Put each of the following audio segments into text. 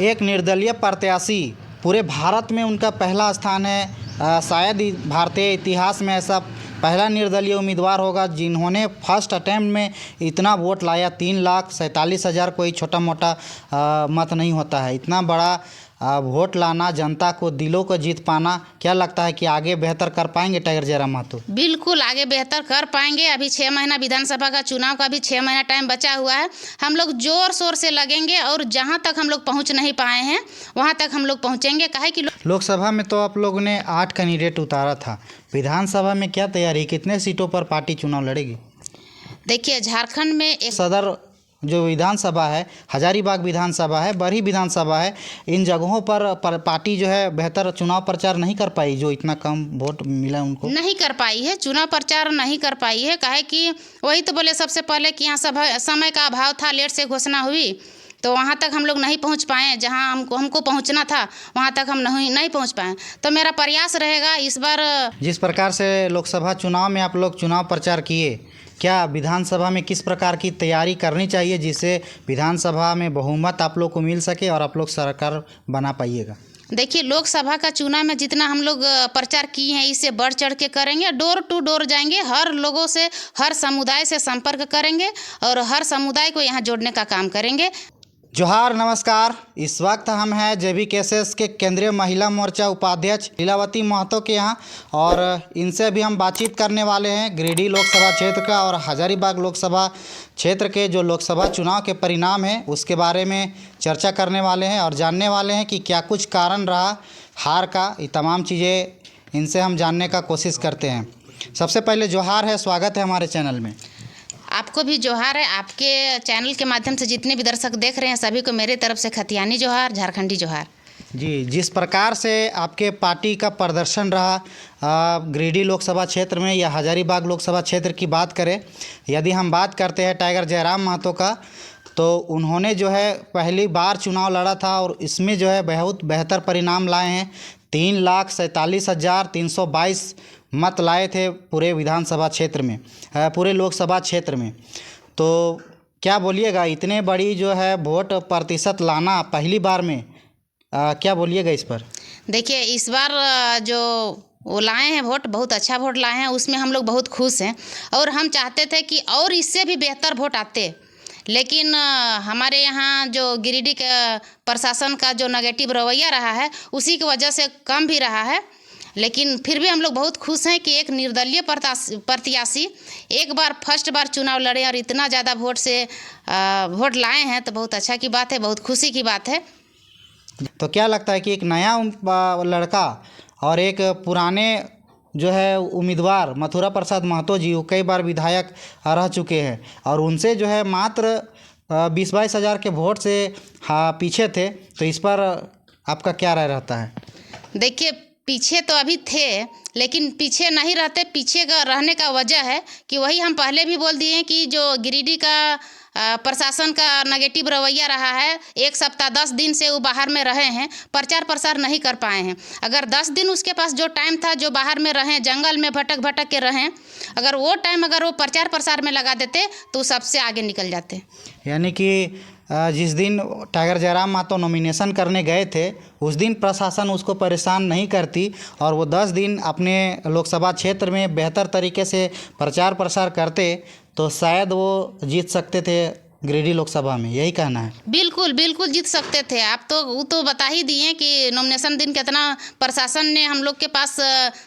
एक निर्दलीय प्रत्याशी, पूरे भारत में उनका पहला स्थान है। शायद भारतीय इतिहास में ऐसा पहला निर्दलीय उम्मीदवार होगा जिन्होंने फर्स्ट अटेम्प्ट में इतना वोट लाया। 3,47,000 कोई छोटा मोटा मत नहीं होता है। इतना बड़ा वोट लाना, जनता को दिलों को जीत पाना, क्या लगता है कि आगे बेहतर कर पाएंगे टाइगर जयराम महतो? बिल्कुल आगे बेहतर कर पाएंगे। अभी 6 महीना विधानसभा का चुनाव का भी 6 महीना टाइम बचा हुआ है। हम लोग जोर शोर से लगेंगे और जहां तक हम लोग पहुंच नहीं पाए हैं वहां तक हम लोग पहुंचेंगे। काहे कि लोकसभा में तो आप लोगों ने 8 कैंडिडेट उतारा था। विधानसभा में क्या तैयारी, कितने सीटों पर पार्टी चुनाव लड़ेगी? देखिए, झारखंड में एक सदर जो विधानसभा है, हजारीबाग विधानसभा है, बरही विधानसभा है, इन जगहों पर पार्टी जो है बेहतर चुनाव प्रचार नहीं कर पाई। जो इतना कम वोट मिला उनको नहीं कर पाई है, चुनाव प्रचार नहीं कर पाई है। काहे कि वही तो बोले सबसे पहले कि यहाँ समय का अभाव था, लेट से घोषणा हुई तो वहाँ तक हम लोग नहीं पहुँच पाए। जहाँ हमको पहुँचना था वहाँ तक हम नहीं पहुँच पाए। तो मेरा प्रयास रहेगा इस बार। जिस प्रकार से लोकसभा चुनाव में आप लोग चुनाव प्रचार किए, क्या विधानसभा में किस प्रकार की तैयारी करनी चाहिए जिससे विधानसभा में बहुमत आप लोग को मिल सके और आप लोग सरकार बना पाइएगा? देखिए, लोकसभा का चुनाव में जितना हम लोग प्रचार किए हैं इससे बढ़ चढ़ के करेंगे। डोर टू डोर जाएंगे, हर लोगों से, हर समुदाय से संपर्क करेंगे और हर समुदाय को यहाँ जोड़ने का काम करेंगे। जोहार, नमस्कार। इस वक्त हम हैं JVKS के केंद्रीय महिला मोर्चा उपाध्यक्ष लीलावती महतो के यहाँ और इनसे भी हम बातचीत करने वाले हैं गिरिडीह लोकसभा क्षेत्र का और हजारीबाग लोकसभा क्षेत्र के जो लोकसभा चुनाव के परिणाम हैं उसके बारे में चर्चा करने वाले हैं और जानने वाले हैं कि क्या कुछ कारण रहा हार का। ये तमाम चीज़ें इनसे हम जानने का कोशिश करते हैं। सबसे पहले जोहार है, स्वागत है हमारे चैनल में। आपको भी जोहार है। आपके चैनल के माध्यम से जितने भी दर्शक देख रहे हैं सभी को मेरे तरफ से खतियानी जोहार, झारखंडी जोहार। जी, जिस प्रकार से आपके पार्टी का प्रदर्शन रहा गिरिडीह लोकसभा क्षेत्र में या हजारीबाग लोकसभा क्षेत्र की बात करें, यदि हम बात करते हैं टाइगर जयराम महतो का, तो उन्होंने जो है पहली बार चुनाव लड़ा था और इसमें जो है बहुत बेहतर परिणाम लाए हैं। 3,47,322 मत लाए थे पूरे विधानसभा क्षेत्र में, पूरे लोकसभा क्षेत्र में। तो क्या बोलिएगा, इतने बड़ी जो है वोट प्रतिशत लाना पहली बार में, क्या बोलिएगा इस पर? देखिए, इस बार जो वो लाए हैं वोट, बहुत अच्छा वोट लाए हैं, उसमें हम लोग बहुत खुश हैं और हम चाहते थे कि और इससे भी बेहतर वोट आते। लेकिन हमारे यहाँ जो गिरिडीह के प्रशासन का जो नेगेटिव रवैया रहा है उसी की वजह से कम भी रहा है। लेकिन फिर भी हम लोग बहुत खुश हैं कि एक निर्दलीय प्रत्याशी एक बार फर्स्ट बार चुनाव लड़े और इतना ज़्यादा वोट से वोट लाए हैं, तो बहुत अच्छा की बात है, बहुत खुशी की बात है। तो क्या लगता है कि एक नया लड़का और एक पुराने जो है उम्मीदवार मथुरा प्रसाद महतो जी, वो कई बार विधायक रह चुके हैं और उनसे जो है मात्र 20-22 हज़ार के वोट से पीछे थे, तो इस पर आपका क्या राय रहता है? देखिए, पीछे तो अभी थे लेकिन पीछे नहीं रहते। पीछे का रहने का वजह है कि वही हम पहले भी बोल दिए कि जो गिरिडीह का प्रशासन का नेगेटिव रवैया रहा है, 1 सप्ताह 10 दिन से वो बाहर में रहे हैं, प्रचार प्रसार नहीं कर पाए हैं। अगर 10 दिन उसके पास जो टाइम था, जो बाहर में रहें, जंगल में भटक भटक के रहें, अगर वो टाइम अगर वो प्रचार प्रसार में लगा देते तो सबसे आगे निकल जाते। यानी कि जिस दिन टाइगर जयराम महतो नॉमिनेशन करने गए थे उस दिन प्रशासन उसको परेशान नहीं करती और वो 10 दिन अपने लोकसभा क्षेत्र में बेहतर तरीके से प्रचार प्रसार करते तो शायद वो जीत सकते थे गिरिडीह लोकसभा में। यही कहना है? बिल्कुल बिल्कुल जीत सकते थे। आप तो वो तो बता ही दिए कि नॉमिनेशन दिन कितना प्रशासन ने हम लोग के पास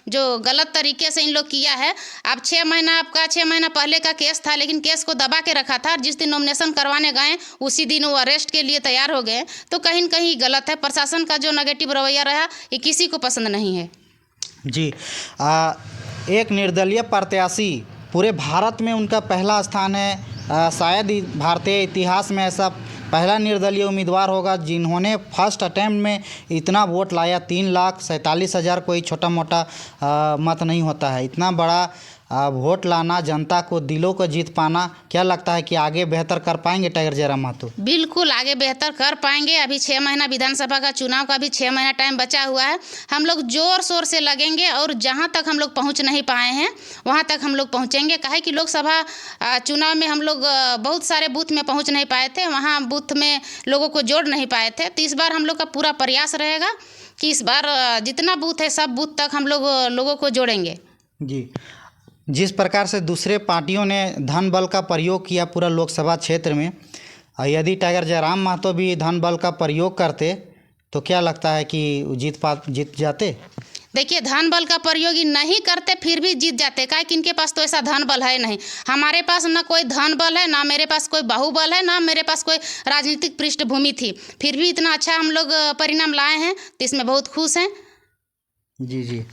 जो गलत तरीके से इन लोग किया है। अब 6 महीना पहले का केस था, लेकिन केस को दबा के रखा था। जिस दिन नॉमिनेशन करवाने गए उसी दिन वो अरेस्ट के लिए तैयार हो गए। तो कहीं न कहीं गलत है। प्रशासन का जो नेगेटिव रवैया रहा ये किसी को पसंद नहीं है। जी, एक निर्दलीय प्रत्याशी, पूरे भारत में उनका पहला स्थान है। शायद भारतीय इतिहास में ऐसा पहला निर्दलीय उम्मीदवार होगा जिन्होंने फर्स्ट अटेम्प्ट में इतना वोट लाया। 3,47,000 कोई छोटा मोटा मत नहीं होता है। इतना बड़ा वोट लाना, जनता को दिलों को जीत पाना, क्या लगता है कि आगे बेहतर कर पाएंगे टाइगर जयराम महतो? बिल्कुल आगे बेहतर कर पाएंगे। अभी 6 महीना विधानसभा का चुनाव का भी 6 महीना टाइम बचा हुआ है। हम लोग जोर शोर से लगेंगे और जहां तक हम लोग पहुंच नहीं पाए हैं वहां तक हम लोग पहुंचेंगे। काहे कि लोकसभा चुनाव में हम लोग बहुत सारे बूथ में पहुंच नहीं पाए थे, वहां बूथ में लोगों को जोड़ नहीं पाए थे। तो इस बार हम लोग का पूरा प्रयास रहेगा कि इस बार जितना बूथ है सब बूथ तक हम लोग लोगों को जोड़ेंगे। जी, जिस प्रकार से दूसरे पार्टियों ने धन बल का प्रयोग किया पूरा लोकसभा क्षेत्र में, यदि टाइगर जयराम महतो भी धन बल का प्रयोग करते तो क्या लगता है कि जीत जाते? देखिए, धन बल का प्रयोग ही नहीं करते फिर भी जीत जाते। काहे कि इनके पास तो ऐसा धन बल है नहीं। हमारे पास ना कोई धन बल है, ना मेरे पास कोई बाहुबल है, ना मेरे पास कोई राजनीतिक पृष्ठभूमि थी, फिर भी इतना अच्छा हम लोग परिणाम लाए हैं, तो इसमें बहुत खुश हैं। जी जी।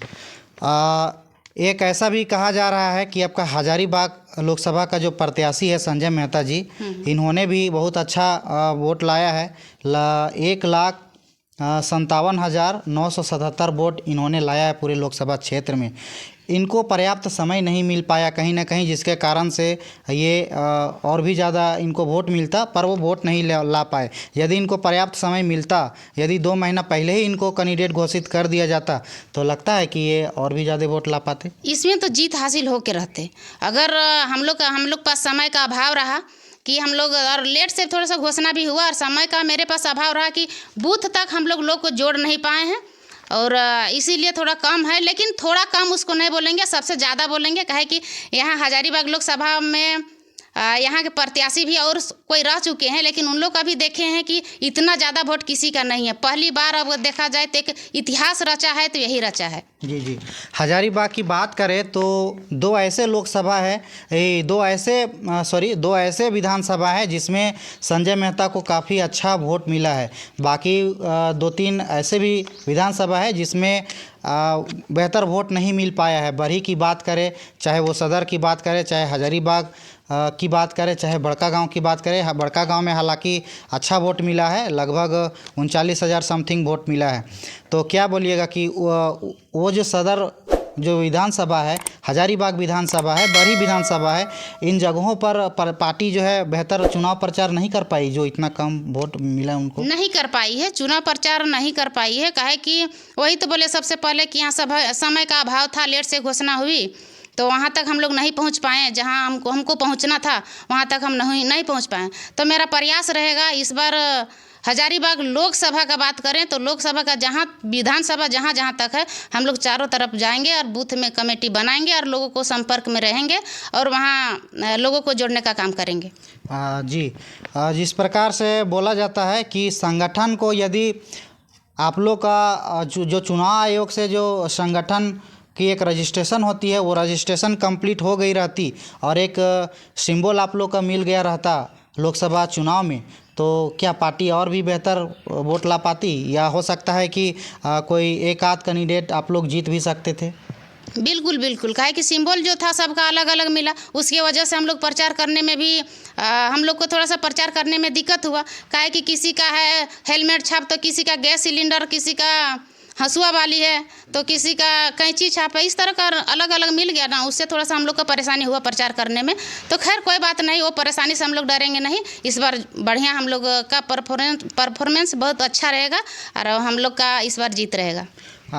एक ऐसा भी कहा जा रहा है कि आपका हजारीबाग लोकसभा का जो प्रत्याशी है संजय मेहता जी, इन्होंने भी बहुत अच्छा वोट लाया है। 1,57,977 वोट इन्होंने लाया है पूरे लोकसभा क्षेत्र में। इनको पर्याप्त समय नहीं मिल पाया कहीं ना कहीं, जिसके कारण से ये और भी ज़्यादा इनको वोट मिलता, पर वो वोट नहीं ला पाए। यदि इनको पर्याप्त समय मिलता, यदि 2 महीना पहले ही इनको कैंडिडेट घोषित कर दिया जाता तो लगता है कि ये और भी ज़्यादा वोट ला पाते। इसमें तो जीत हासिल होकर रहते। अगर हम लोग पास समय का अभाव रहा कि हम लोग, और लेट से थोड़ा सा घोषणा भी हुआ, और समय का मेरे पास अभाव रहा कि बूथ तक हम लोग को जोड़ नहीं पाए हैं, और इसीलिए थोड़ा कम है। लेकिन थोड़ा कम उसको नहीं बोलेंगे, सबसे ज़्यादा बोलेंगे। काहे कि यहाँ हजारीबाग लोकसभा में यहाँ के प्रत्याशी भी और कोई रह चुके हैं, लेकिन उन लोग का भी देखे हैं कि इतना ज़्यादा वोट किसी का नहीं है। पहली बार अब देखा जाए तो एक इतिहास रचा है, तो यही रचा है। जी जी। हजारीबाग की बात करें तो दो ऐसे विधानसभा है जिसमें संजय मेहता को काफ़ी अच्छा वोट मिला है। बाकी 2-3 ऐसे भी विधानसभा है जिसमें बेहतर वोट नहीं मिल पाया है। बरही की बात करें, चाहे वो सदर की बात करें, चाहे हजारीबाग की बात करें, चाहे बड़का गांव की बात करें। बड़का गांव में हालांकि अच्छा वोट मिला है, लगभग 39,000 समथिंग वोट मिला है। तो क्या बोलिएगा कि वो जो सदर जो विधानसभा है, हजारीबाग विधानसभा है, बरही विधानसभा है, इन जगहों पर पार्टी जो है बेहतर चुनाव प्रचार नहीं कर पाई, जो इतना कम वोट मिला उनको नहीं कर पाई है, चुनाव प्रचार नहीं कर पाई है। काहे कि वही तो बोले सबसे पहले कि यहाँ समय का अभाव था, लेट से घोषणा हुई, तो वहाँ तक हम लोग नहीं पहुँच पाए। जहाँ हमको पहुँचना था वहाँ तक हम नहीं पहुँच पाए। तो मेरा प्रयास रहेगा इस बार हजारीबाग लोकसभा का बात करें तो लोकसभा का विधानसभा जहाँ तक है, हम लोग चारों तरफ जाएंगे और बूथ में कमेटी बनाएंगे और लोगों को संपर्क में रहेंगे और वहाँ लोगों को जोड़ने का काम करेंगे। जी, जिस प्रकार से बोला जाता है कि संगठन को, यदि आप लोग का जो चुनाव आयोग से जो संगठन की एक रजिस्ट्रेशन होती है, वो रजिस्ट्रेशन कंप्लीट हो गई रहती और एक सिंबल आप लोग का मिल गया रहता लोकसभा चुनाव में, तो क्या पार्टी और भी बेहतर वोट ला पाती, या हो सकता है कि कोई एक आध कैंडिडेट आप लोग जीत भी सकते थे? बिल्कुल बिल्कुल। काहे कि सिंबल जो था सबका अलग अलग मिला, उसकी वजह से हम लोग प्रचार करने में भी हम लोग को थोड़ा सा प्रचार करने में दिक्कत हुआ। काहे कि किसी का है हेलमेट छाप, तो किसी का गैस सिलेंडर, किसी का हंसुआ वाली है, तो किसी का कैंची छाप है, इस तरह का अलग अलग मिल गया ना, उससे थोड़ा सा हम लोग को परेशानी हुआ प्रचार करने में। तो खैर कोई बात नहीं, वो परेशानी से हम लोग डरेंगे नहीं। इस बार बढ़िया हम लोग का परफॉर्मेंस बहुत अच्छा रहेगा और हम लोग का इस बार जीत रहेगा।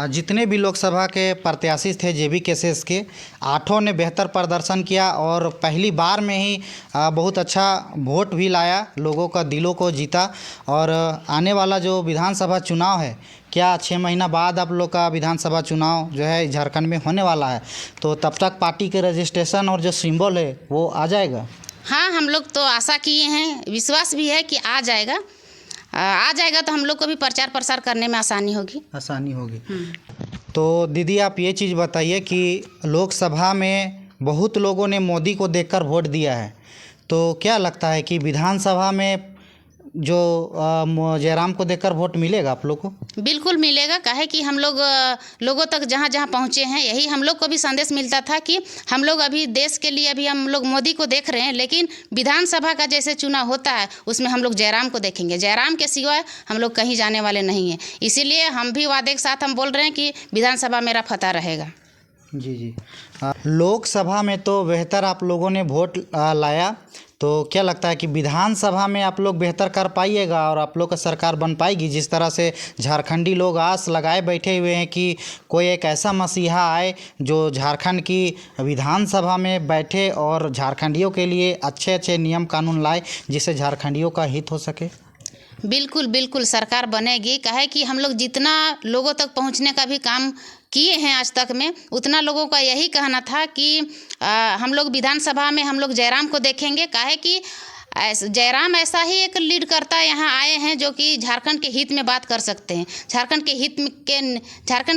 जितने भी लोकसभा के प्रत्याशी थे जेबी केसेस के, 8 ने बेहतर प्रदर्शन किया और पहली बार में ही बहुत अच्छा वोट भी लाया, लोगों का दिलों को जीता। और आने वाला जो विधानसभा चुनाव है, क्या 6 महीना बाद आप लोग का विधानसभा चुनाव जो है झारखंड में होने वाला है, तो तब तक पार्टी के रजिस्ट्रेशन और जो सिंबल है वो आ जाएगा? हाँ, हम लोग तो आशा किए हैं, विश्वास भी है कि आ जाएगा तो हम लोग को भी प्रचार प्रसार करने में आसानी होगी। तो दीदी आप ये चीज़ बताइए कि लोकसभा में बहुत लोगों ने मोदी को देखकर वोट दिया है, तो क्या लगता है कि विधानसभा में जो जयराम को देखकर वोट मिलेगा आप लोग को? बिल्कुल मिलेगा। काहे कि हम लोग लोगों तक जहाँ जहाँ पहुँचे हैं, यही हम लोग को भी संदेश मिलता था कि हम लोग अभी देश के लिए अभी हम लोग मोदी को देख रहे हैं, लेकिन विधानसभा का जैसे चुनाव होता है उसमें हम लोग जयराम को देखेंगे। जयराम के सिवाय हम लोग कहीं जाने वाले नहीं हैं। इसीलिए हम भी वादे के साथ हम बोल रहे हैं कि विधानसभा मेरा फतह रहेगा। जी जी। लोकसभा में तो बेहतर आप लोगों ने वोट लाया, तो क्या लगता है कि विधानसभा में आप लोग बेहतर कर पाइएगा और आप लोग का सरकार बन पाएगी? जिस तरह से झारखंडी लोग आस लगाए बैठे हुए हैं कि कोई एक ऐसा मसीहा आए जो झारखंड की विधानसभा में बैठे और झारखंडियों के लिए अच्छे अच्छे नियम कानून लाए जिससे झारखंडियों का हित हो सके। बिल्कुल बिल्कुल सरकार बनेगी। काहे कि हम लोग जितना लोगों तक पहुंचने का भी काम किए हैं आज तक में, उतना लोगों का यही कहना था कि हम लोग विधानसभा में हम लोग जयराम को देखेंगे। काहे कि जयराम ऐसा ही एक लीड करता यहाँ आए हैं जो कि झारखंड के हित में बात कर सकते हैं, झारखंड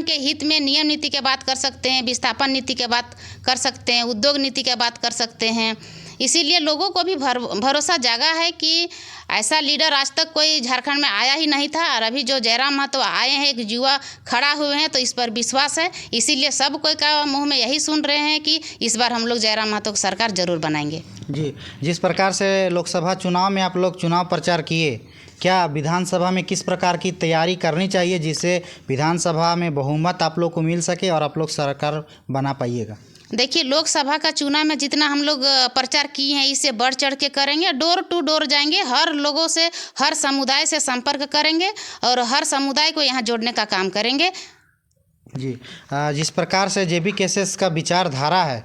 के हित में नियम नीति के बात कर सकते हैं, विस्थापन नीति के बात कर सकते हैं, उद्योग नीति के बात कर सकते हैं। इसीलिए लोगों को भी भरोसा जागा है कि ऐसा लीडर आज तक कोई झारखंड में आया ही नहीं था, और अभी जो जयराम महतो आए हैं, एक युवा खड़ा हुए हैं, तो इस पर विश्वास है। इसीलिए सब कोई का मुंह में यही सुन रहे हैं कि इस बार हम लोग जयराम महतो की सरकार जरूर बनाएंगे। जी, जिस प्रकार से लोकसभा चुनाव में आप लोग चुनाव प्रचार किए, क्या विधानसभा में किस प्रकार की तैयारी करनी चाहिए जिससे विधानसभा में बहुमत आप लोग को मिल सके और आप लोग सरकार बना पाइएगा? देखिए, लोकसभा का चुनाव में जितना हम लोग प्रचार किए हैं, इससे बढ़ चढ़ के करेंगे। डोर टू डोर जाएंगे, हर लोगों से, हर समुदाय से संपर्क करेंगे और हर समुदाय को यहाँ जोड़ने का काम करेंगे। जी, जिस प्रकार से जेबी केसेस का विचारधारा है,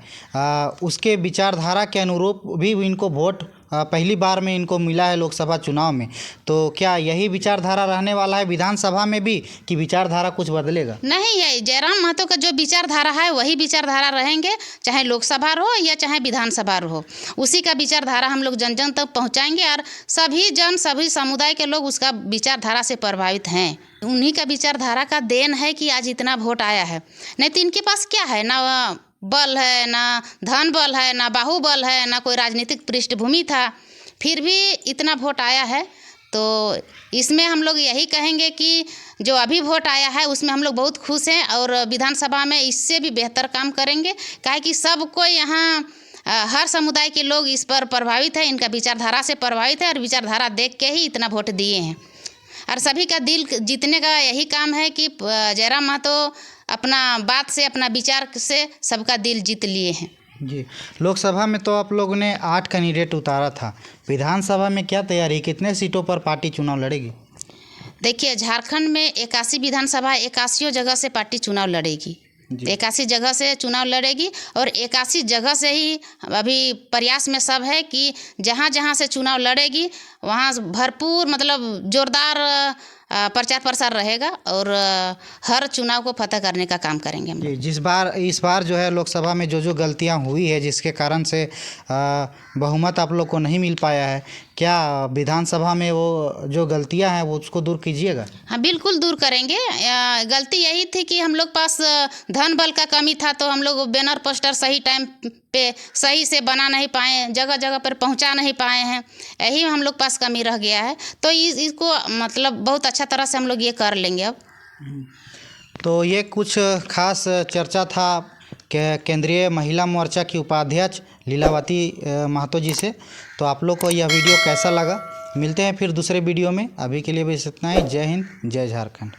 उसके विचारधारा के अनुरूप भी इनको वोट पहली बार में इनको मिला है लोकसभा चुनाव में, तो क्या यही विचारधारा रहने वाला है विधानसभा में भी कि विचारधारा कुछ बदलेगा? नहीं है, जयराम महतो का जो विचारधारा है वही विचारधारा रहेंगे, चाहे लोकसभा हो या चाहे विधानसभा हो। उसी का विचारधारा हम लोग जन जन तक पहुँचाएंगे और सभी समुदाय के लोग उसका विचारधारा से प्रभावित हैं। उन्हीं का विचारधारा का देन है कि आज इतना वोट आया है। नहीं तो इनके पास क्या है, ना बल है, ना धन बल है, ना बाहुबल है, ना कोई राजनीतिक पृष्ठभूमि था, फिर भी इतना वोट आया है। तो इसमें हम लोग यही कहेंगे कि जो अभी वोट आया है उसमें हम लोग बहुत खुश हैं और विधानसभा में इससे भी बेहतर काम करेंगे। काहे कि सबको यहाँ हर समुदाय के लोग इस पर प्रभावित है, इनका विचारधारा से प्रभावित है और विचारधारा देख के ही इतना वोट दिए हैं। और सभी का दिल जीतने का यही काम है कि जयराम महतो अपना बात से, अपना विचार से सबका दिल जीत लिए हैं। जी, लोकसभा में तो आप लोगों ने 8 कैंडिडेट उतारा था, विधानसभा में क्या तैयारी, कितने सीटों पर पार्टी चुनाव लड़ेगी? देखिए, झारखंड में 81 विधानसभा 81 जगह से पार्टी चुनाव लड़ेगी। 81 जगह से चुनाव लड़ेगी और 81 जगह से ही अभी प्रयास में सब है कि जहाँ जहाँ से चुनाव लड़ेगी वहाँ भरपूर मतलब जोरदार प्रचार प्रसार रहेगा और हर चुनाव को फतह करने का काम करेंगे हम। जी, इस बार जो है लोकसभा में जो गलतियां हुई है जिसके कारण से बहुमत आप लोग को नहीं मिल पाया है, क्या विधानसभा में वो जो गलतियां हैं वो उसको दूर कीजिएगा? हाँ, बिल्कुल दूर करेंगे। गलती यही थी कि हम लोग पास धन बल का कमी था, तो हम लोग बैनर पोस्टर सही टाइम पे सही से बना नहीं पाए, जगह जगह पर पहुंचा नहीं पाए हैं, यही हम लोग पास कमी रह गया है। तो इसको मतलब बहुत अच्छा तरह से हम लोग ये कर लेंगे अब। तो ये कुछ खास चर्चा था केंद्रीय महिला मोर्चा की उपाध्यक्ष लीलावती महतो जी से। तो आप लोग को यह वीडियो कैसा लगा? मिलते हैं फिर दूसरे वीडियो में, अभी के लिए बस इतना ही। जय हिंद, जय झारखंड।